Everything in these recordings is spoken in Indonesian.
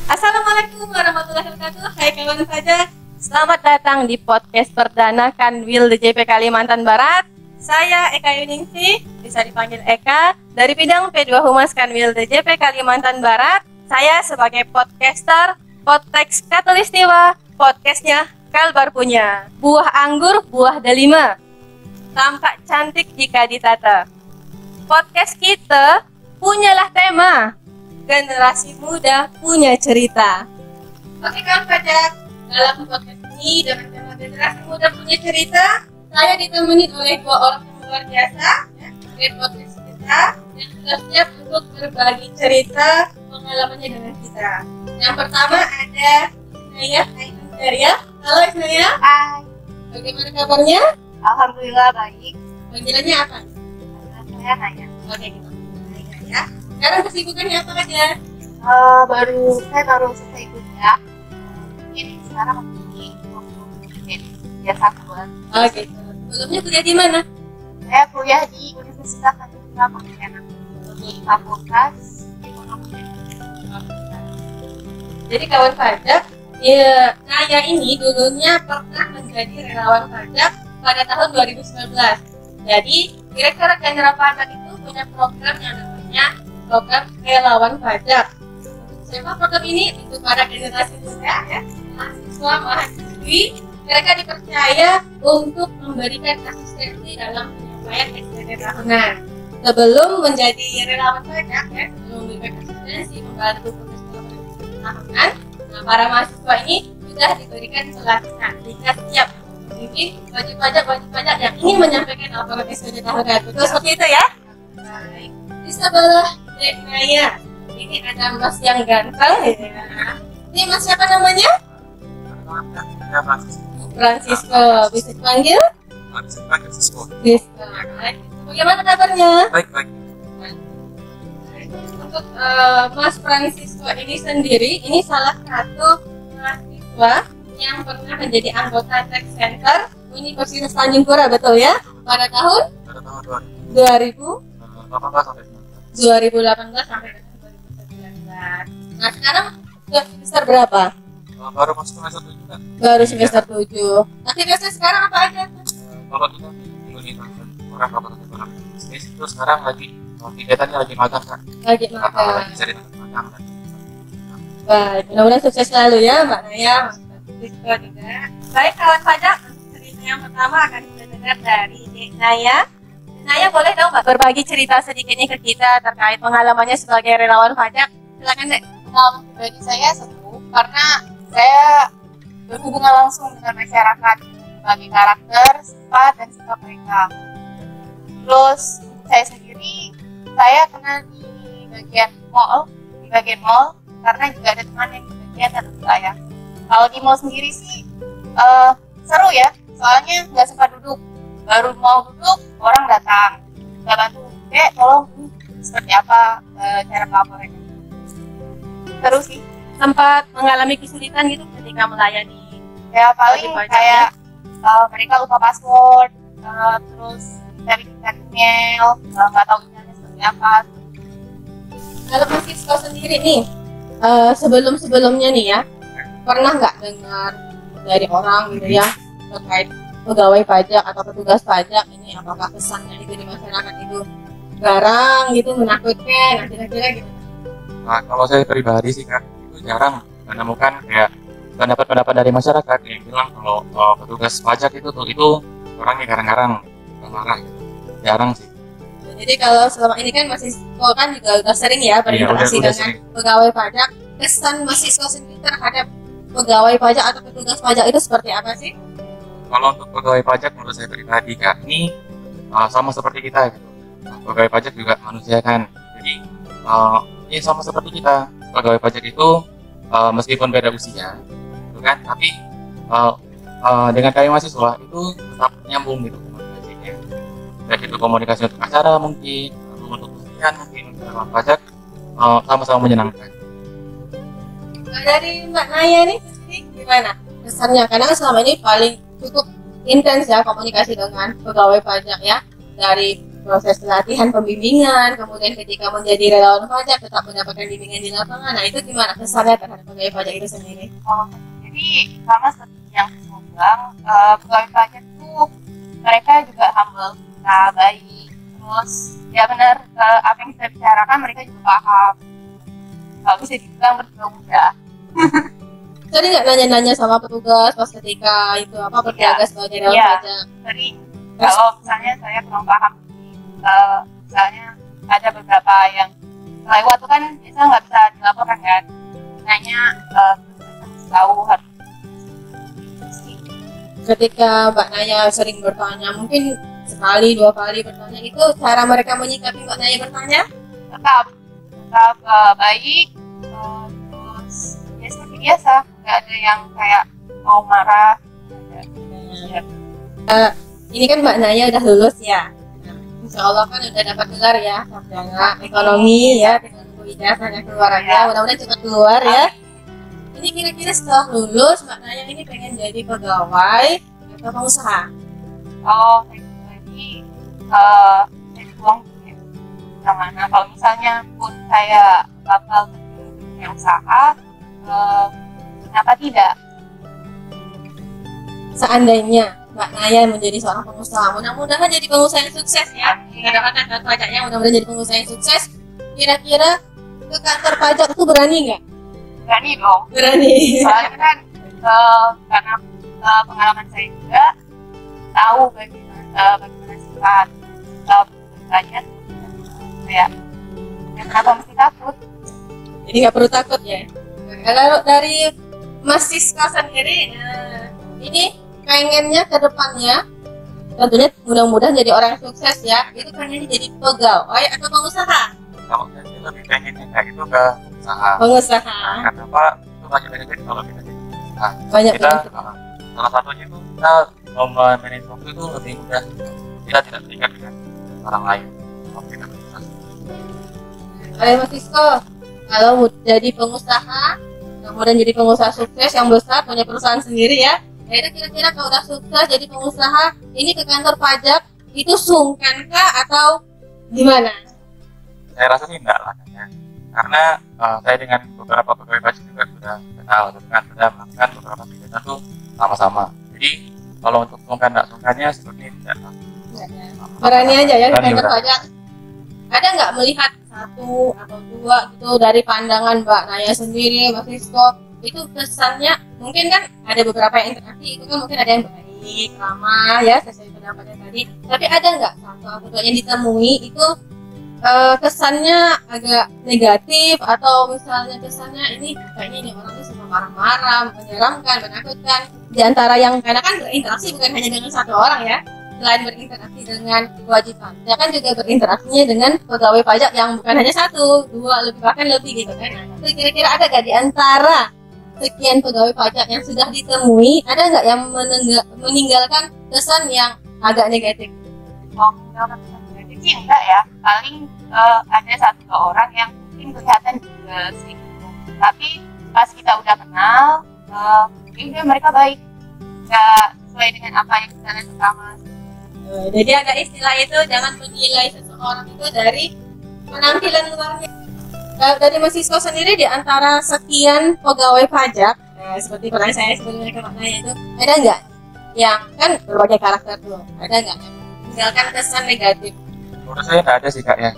Assalamualaikum warahmatullahi wabarakatuh. Hai kawan pajak, selamat datang di podcast perdana Kanwil DJP Kalimantan Barat. Saya Eka Yuningsih, bisa dipanggil Eka, dari bidang P2 Humas Kanwil DJP Kalimantan Barat. Saya sebagai podcaster Podcast Katulistiwa, podcastnya Kalbar punya. Buah anggur, buah delima, tampak cantik jika ditata. Podcast kita punyalah tema generasi muda punya cerita. Oke kawan pajak, dalam podcast ini dengan tema generasi muda punya cerita, saya ditemani oleh dua orang yang luar biasa ya, dari podcast kita yang sudah siap untuk berbagi cerita pengalamannya dengan kita. Yang pertama ada Isnaya. Hai Isnaya. Halo Isnaya. Hai, Bagaimana kabarnya? alhamdulillah baik. Panggilannya apa? Saya Naya. Oke kita Naya ya. Sekarang kesibukannya apa aja? Saya baru selesai kuliah. Mungkin sekarang lagi bikin biasa keluar. Oke. Sebelumnya kuliah di mana? Saya kuliah di Universitas Tanjung Pontianak di Fakultas Ekonomi. Jadi kawan pajak, ya, Naya ini dulunya pernah menjadi relawan pajak pada tahun 2019. Jadi Direktorat Jenderal Pajak itu punya program yang namanya program relawan pajak. Siapa program ini? Untuk para generasi muda ya, mahasiswa, mahasiswi, mereka dipercaya untuk memberikan asistensi dalam penyampaian SPT tahunan. Sebelum menjadi relawan pajak ya, sebelum memberikan asistensi, membantu proses tahunan, nah para mahasiswa ini sudah diberikan pelatihan jika siap mungkin wajib pajak yang ingin menyampaikan laporan SPT tahunan. Betul seperti itu ya? Baik. Di sebelah Dek Naya ini ada Mas yang ganteng ya. Ini Mas siapa namanya? Francisco. Bisa dipanggil? Bisa. Bagaimana kabarnya? Baik. Untuk Mas Francisco ini sendiri, ini salah satu mahasiswa yang pernah menjadi anggota Tech Center Universitas Tanjung Pura, betul ya? Pada tahun 2018 sampai 2019. Nah sekarang sudah semester berapa? Baru masuk semester 7 kan? Baru semester 7. Aktivitasnya sekarang apa aja? Kalau kita di Universitas orang Fakultas Ekonomi bisnis itu sekarang lagi kegiatannya lagi magang kan? Lagi Lagi magang. cari tempat magang dan Baik, mudah-mudahan sukses selalu ya Mbak Naya, Mas Francisco juga. Baik kawan pajak, untuk cerita yang pertama akan kita dengar dari Dek Naya. Naya boleh dong Mbak berbagi cerita sedikitnya ke kita terkait pengalamannya sebagai relawan pajak. Silakan Dek. Pengalaman pribadi saya seru karena saya berhubungan langsung dengan masyarakat sebagai karakter, sifat, dan sikap mereka. Terus saya sendiri, saya kenal di bagian mall karena juga ada teman yang di bagian tertentu saya. Kalau di mall sendiri sih seru ya, soalnya nggak sempat duduk. Baru mau duduk, orang datang, nggak bantu, tolong seperti apa cara pelaporannya. Seru sih. Sempat mengalami kesulitan gitu ketika melayani Ya paling wajib pajak, kayak mereka lupa password, terus cari email, nggak tahu emailnya seperti apa. Kalau mahasiswa sendiri nih, sebelum-sebelumnya nih ya, pernah nggak dengar dari orang gitu ya terkait pegawai pajak atau petugas pajak ini, apakah kesannya itu di masyarakat itu garang gitu, menakutkan, nah kira-kira gitu? Nah, kalau saya pribadi sih Kak, itu jarang menemukan kayak pendapat-pendapat dari masyarakat yang bilang kalau petugas pajak itu orangnya garang-garang, marah gitu. Jarang sih. Jadi kalau selama ini kan mahasiswa kan juga udah sering ya berinteraksi udah dengan sering. pegawai pajak, kesan mahasiswa sendiri terhadap pegawai pajak atau petugas pajak itu seperti apa sih? Kalau untuk pegawai pajak menurut saya pribadi Kak, ini sama seperti kita gitu. Pegawai pajak juga manusia kan. Jadi ini sama seperti kita. Pegawai pajak itu meskipun beda usia, gitu kan, tapi dengan kami mahasiswa itu tetap nyambung gitu komunikasinya. Baik itu komunikasi untuk acara mungkin, untuk ujian mungkin, untuk relawan pajak sama-sama menyenangkan. Nah, dari Mbak Naya nih gimana kesannya? Karena selama ini paling cukup intens ya komunikasi dengan pegawai pajak ya, dari proses pelatihan pembimbingan, kemudian ketika menjadi relawan pajak tetap mendapatkan bimbingan di lapangan. Nah itu gimana kesannya terhadap pegawai pajak itu sendiri? Jadi sama seperti yang saya bilang, pegawai pajak itu mereka juga humble, kita baik, terus ya benar, apa yang kita bicarakan mereka juga paham. Kalau bisa dibilang mudah. Jadi nggak nanya-nanya sama petugas pas ketika itu apa berjaga sebagai relawan Iya. pajak? Jadi kalau misalnya saya kurang paham, misalnya ada beberapa yang lewat itu kan biasanya nggak bisa dilaporkan kan, nanya terus tahu harus. Ketika Mbak Naya sering bertanya, mungkin sekali dua kali bertanya, itu cara mereka menyikapi Mbak Naya bertanya? tetap baik, terus ya seperti biasa, nggak ada yang kayak mau marah. Ini kan Mbak Naya udah lulus ya. Insya Allah kan udah dapat gelar ya, sarjana ekonomi ya, dengan ijazahnya keluar aja. Mudah-mudahan cepat keluar ya. Ini kira-kira setelah lulus Mbak Naya ini pengen jadi pegawai atau pengusaha? Kalau saya pribadi, jadi uang ya. Yang mana kalau misalnya pun saya bakal punya usaha, kenapa tidak? Seandainya Mbak Naya menjadi seorang pengusaha, mudah-mudahan jadi pengusaha yang sukses ya. Dikatakan kan pajaknya mudah-mudahan jadi pengusaha yang sukses. Kira-kira ke kantor pajak itu berani nggak? Berani dong. Berani. Soalnya kan karena pengalaman saya juga tahu bagaimana sifat pajak, kayak kenapa mesti takut? Jadi nggak perlu takut ya. Kalau dari Mas Siska sendiri, ini pengennya ke depannya tentunya mudah-mudahan jadi orang yang sukses ya. Itu pengennya jadi pegawai atau pengusaha? Kalau saya sih lebih pengennya kayak itu ke usaha. Pengusaha. Kenapa? Itu banyak benefit kalau kita jadi usaha. Banyak Kita benefit. salah satunya itu kita mau manage waktu itu lebih mudah. Kita tidak terikat dengan orang lain. Kalau kita berusaha. Oleh Mas Sisko, kalau jadi pengusaha, kemudian jadi pengusaha sukses yang besar, punya perusahaan sendiri ya. Nah itu kira-kira kalau udah sukses jadi pengusaha, ini ke kantor pajak itu sungkan kah atau gimana? Saya rasa sih enggak lah ya. Karena saya dengan beberapa pegawai pajak juga sudah kenal, dengan sudah melakukan beberapa kegiatan tuh sama-sama. Jadi kalau untuk sungkan enggak sungkannya seperti tidak. Berani aja ya ke Berani, kantor berani. pajak. Ada nggak melihat satu atau dua gitu dari pandangan Mbak Naya sendiri, Mas Sisko, itu kesannya mungkin kan ada beberapa yang interaksi itu kan mungkin ada yang baik, ramah ya sesuai pendapatnya tadi. Tapi ada nggak satu atau dua yang ditemui itu kesannya agak negatif atau misalnya kesannya ini kayaknya ini orangnya suka marah-marah, menyeramkan, menakutkan. Di antara yang karena kan berinteraksi bukan hanya dengan satu orang ya. Selain berinteraksi dengan wajib pajak kan juga berinteraksinya dengan pegawai pajak yang bukan hanya satu, dua, lebih bahkan lebih gitu kan. Nah, itu kira-kira ada nggak di antara sekian pegawai pajak yang sudah ditemui, ada nggak yang meninggalkan kesan yang agak negatif? Mau meninggalkan pesan negatif sih enggak ya, paling ada satu dua orang yang mungkin kelihatan juga singgung, tapi pas kita udah kenal, ya mereka baik, nggak sesuai dengan apa yang kita lihat pertama. Jadi ada istilah itu, jangan menilai seseorang itu dari penampilan luarnya. Dari Mas Sisko sendiri di antara sekian pegawai pajak, seperti pertanyaan saya sebelumnya ke Mbak Naya itu, ada nggak yang kan berbagai karakter tuh, ada nggak yang meninggalkan kesan negatif? Menurut saya nggak ada sih Kak ya.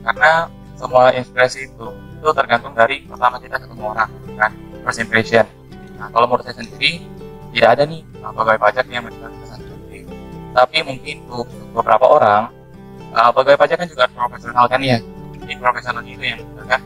Karena semua inspirasi itu tergantung dari pertama kita ketemu orang kan, first impression. Nah kalau menurut saya sendiri tidak ada nih pegawai pajak yang meninggalkan kesan negatif. Tapi mungkin untuk beberapa orang pegawai pajak kan juga profesional kan ya. Jadi profesionalnya itu yang meninggalkan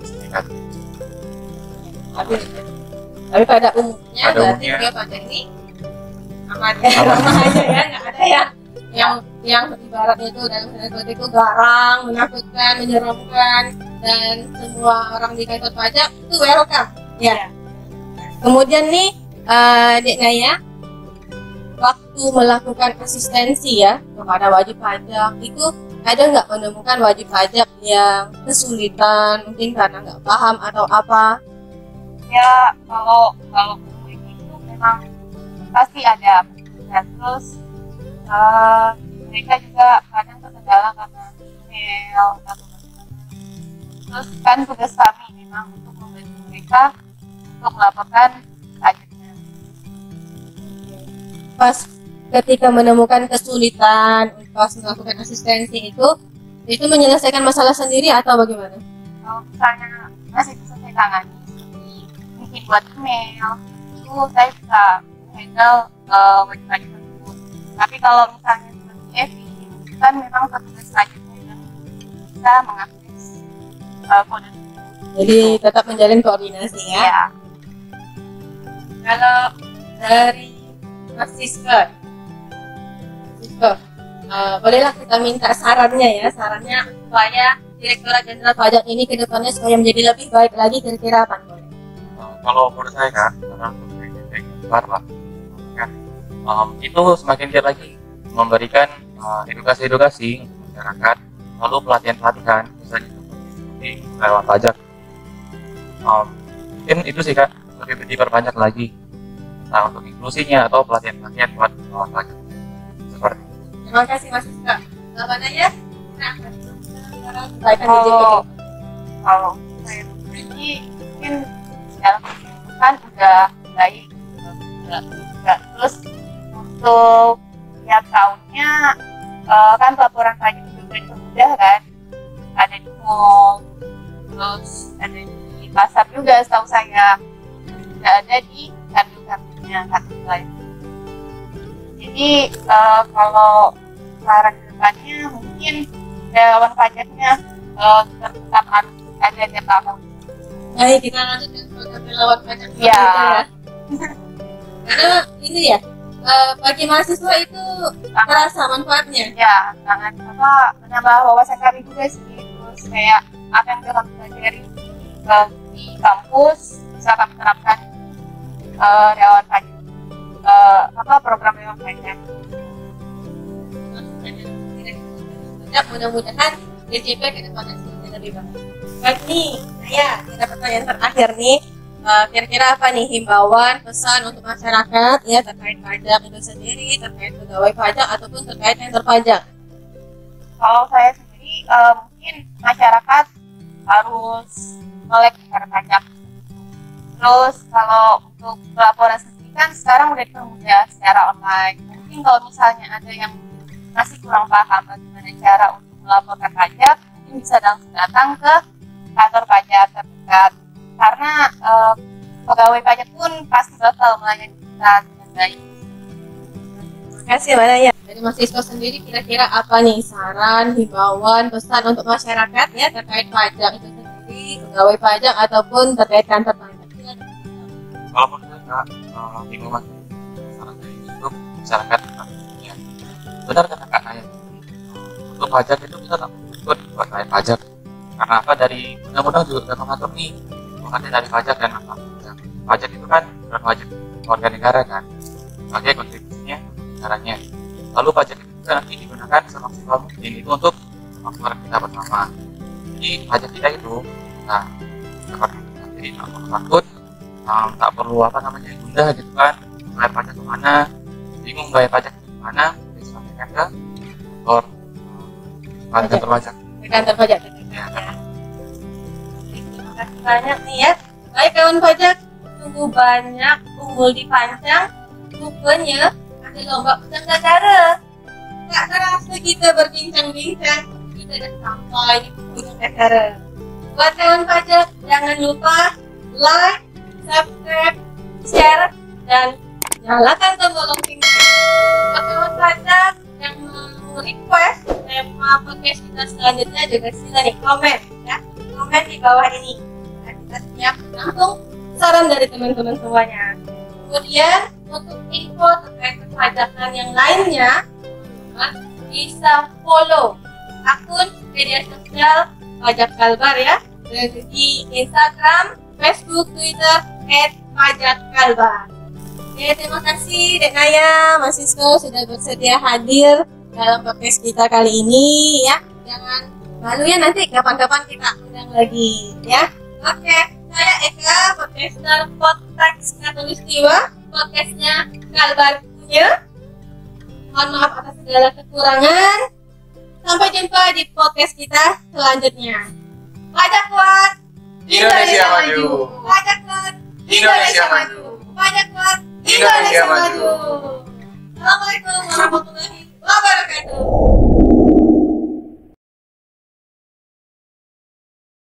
kesan negatif. Tapi pada umumnya Pada berarti umumnya. pegawai pajak ini aman aja ya, nggak ada yang ibaratnya itu dalam tanda kutip itu garang, menakutkan, menyeramkan, dan semua orang di kantor pajak itu welcome ya. Kemudian nih Dek Naya, waktu melakukan asistensi ya kepada wajib pajak itu ada nggak menemukan wajib pajak yang kesulitan mungkin karena nggak paham atau apa? Ya kalau itu memang pasti ada, ya, terus mereka juga kadang terkena terkendala karena email atau bagaimana. Terus kan tugas kami memang untuk membantu mereka untuk melaporkan pajaknya. Pas ketika menemukan kesulitan pas melakukan asistensi itu menyelesaikan masalah sendiri atau bagaimana? Kalau misalnya masih bisa saya tangani seperti mungkin buat email itu saya bisa handle wajib pajak tersebut. Tapi kalau misalnya seperti Evi kan memang petugas pajaknya yang bisa mengakses kode. Jadi tetap menjalin koordinasi ya. Ya. Kalau dari Mas Siska, bolehlah kita minta sarannya supaya Direktorat Jenderal Pajak ini ke depannya supaya menjadi lebih baik lagi, kira-kira apa boleh? Kalau menurut saya Kak, karena lah, kan, itu semakin giat lagi memberikan edukasi untuk masyarakat, lalu pelatihan misalnya seperti lewat pajak. Mungkin itu sih Kak, lebih diperbanyak lagi untuk inklusinya atau pelatihan buat lewat pajak seperti itu. Terima kasih Mas Siska. Jawabannya ya? Nah, sampaikan di JPK. Kalau saya pribadi mungkin dalam kehidupan udah baik juga. Terus untuk tiap tahunnya kan pelaporan pajak juga dipermudah kan, ada di mall, terus ada di pasar juga setahu saya, tidak ada di kartu-kartunya kartu lain. Jadi kalau saran kedepannya mungkin relawan pajaknya tetap harus ada tiap tahun. Baik, kita lanjut dengan program relawan pajak Ya. Karena ini ya, bagi mahasiswa itu terasa manfaatnya. Ya, sangat menambah wawasan kami juga sih. Terus kayak apa yang kami pelajari di kampus bisa kami terapkan relawan pajak, program relawan pajak. Mudah-mudahan DJP ke depannya semakin lebih baik. Baik nih, saya ada pertanyaan terakhir nih. Kira-kira apa nih himbauan, pesan untuk masyarakat ya terkait pajak itu sendiri, terkait pegawai pajak ataupun terkait yang terpajak? Kalau saya sendiri mungkin masyarakat harus melek cara pajak. Terus kalau untuk pelaporan sendiri kan sekarang udah dipermudah secara online. Mungkin kalau misalnya ada yang masih kurang paham bagaimana cara untuk melaporkan pajak, mungkin bisa langsung datang ke kantor pajak terdekat. Karena pegawai pajak pun pasti bakal melayani kita dengan baik. Terima kasih Mbak Naya. Dari mahasiswa sendiri kira-kira apa nih saran, himbauan, pesan untuk masyarakat ya terkait pajak itu sendiri, pegawai pajak ataupun terkait kantor pajak? Kalau menurut saya himbauan saran dari untuk masyarakat ya, benar kata Kak Naya, untuk pajak itu kita tak ikut buat bayar pajak karena apa, dari undang-undang juga sudah mengatur nih makanya dari pajak dan apa pajak itu kan bukan wajib warga negara kan sebagai kontribusinya negaranya, lalu pajak itu bisa nanti digunakan semaksimal mungkin itu untuk kemakmuran kita bersama. Jadi pajak kita itu nah seperti itu, jadi tak perlu takut, tak perlu gundah gitu kan, bayar pajak kemana, bingung bayar pajak kemana, bisa sampaikan ke kantor pajak. Kantor pajak. Ya, kan. Terima kasih banyak nih ya. Baik kawan pajak, tunggu banyak unggul di panjang, rupanya ada lomba pesan negara. Tak terasa kita berbincang-bincang, kita dah sampai di penghujung acara. Buat kawan pajak, jangan lupa like, subscribe, share, dan nyalakan tombol loncengnya. Buat kawan pajak yang mau request tema podcast kita selanjutnya juga silahkan nih komen ya, komen di bawah ini. Nah, kita siap langsung saran dari teman-teman semuanya. Kemudian untuk info terkait perpajakan yang lainnya bisa follow akun media sosial Pajak Kalbar ya, di Instagram, Facebook, Twitter @pajakkalbar. Oke, terima kasih Dek Naya, Mas Sisko sudah bersedia hadir dalam podcast kita kali ini ya. Jangan malu ya, nanti kapan-kapan kita undang lagi ya. Oke, saya Eka, podcaster Podcast Katulistiwa, podcastnya Kalbar punya. Mohon maaf atas segala kekurangan. Sampai jumpa di podcast kita selanjutnya. Pajak kuat, Indonesia maju. Pajak kuat, Indonesia maju. Pajak kuat, Indonesia maju. Assalamualaikum warahmatullahi